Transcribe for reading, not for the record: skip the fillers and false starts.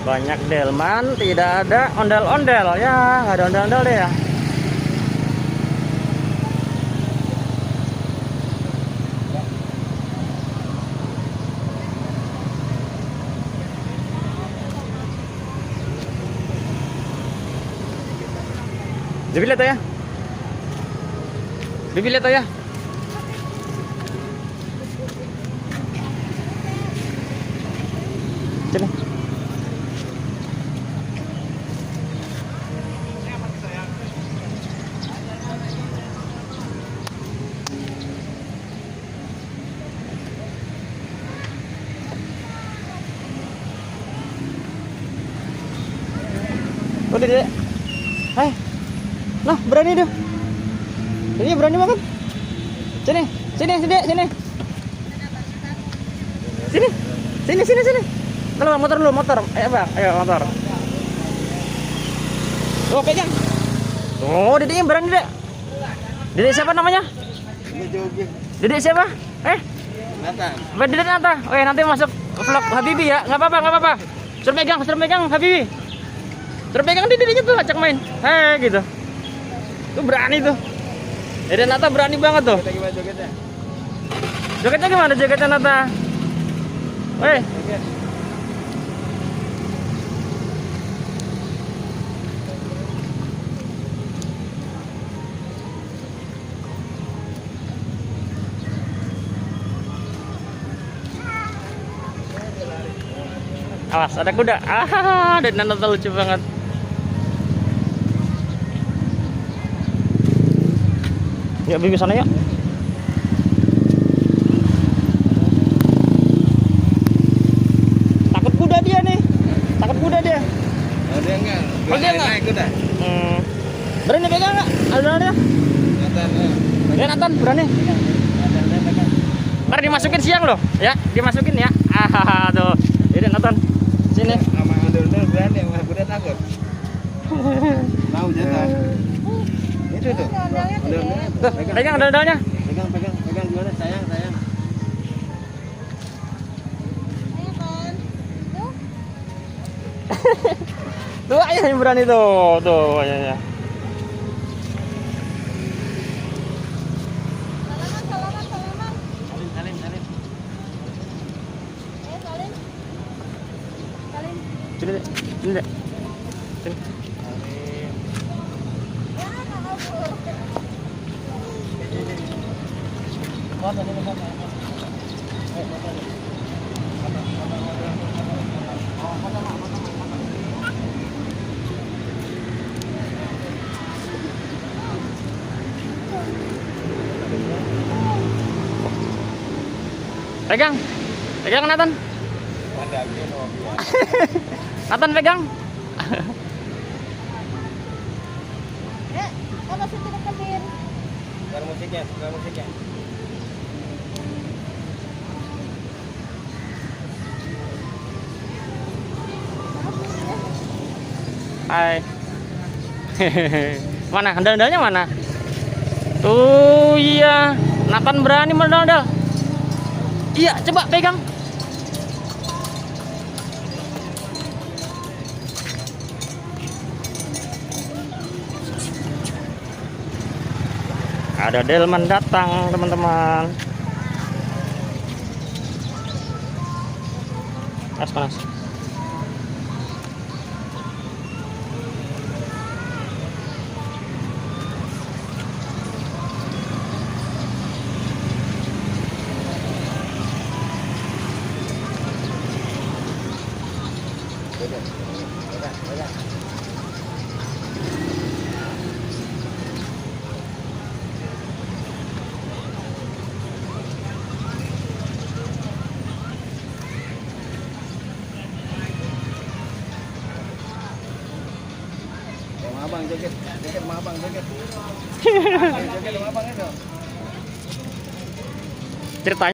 Banyak delman, tidak ada ondel-ondel. Ya, nggak ada ondel-ondel deh ya. Bibi lihat ya. Bibi lihat ya. Sini. Oh, Dede. Hai. Nah, berani dia. Ini berani banget. Sini, sini, sini, sini. Sini. Sini, sini, sini. Kalau motor dulu, motor. Ayo, Bang. Ayo, motor. Tuh, pegang. Oh, Dede berani, Dede. Dede siapa namanya? Dede siapa? Nata. Dede Nata. Oke, nanti masuk vlog Habibi ya. Enggak apa-apa, enggak apa-apa. Suruh pegang Habibi. Suruh pegang Dede tuh, ajak main. Gitu. Tuh berani tuh. Dede Nata berani banget tuh. Jogetnya. Jogetnya gimana jogetnya Nata? Woi. Awas, ada kuda. Dede Nata lucu banget. Yuk, Bibi sana yuk. Takut kuda dia nih. Takut kuda dia. Oh, dia enggak. Oh, dia enggak? Naik kuda. Berani pegang enggak? Ada. Nathan. Ya, Nathan, berani. Ntar dimasukin siang loh, ya. Dimasukin ya. Tuh. Ini Nathan. Sini. Sama ondel-ondel berani, sama kuda takut. Mau jatuh. Itu tuh. Ondel-ondel. Tuh, pegang ondel-ondelnya. Pegang gimana? Sayang. Tuh, ayah yang berani tuh. Tuh, ayahnya. Salin. Sini, Dek. Sini, Dek. Sini. Pegang Nathan. Nathan pegang. Masih tidak kebir. Suka musiknya. Hai. Mana ondel-ondelnya mana? Tuh iya, Nathan berani ondel-ondel. Iya, coba pegang. Ada delman datang, teman-teman. Panas. Abang joget sama abang joget. Joget sama abang itu. Ceritanya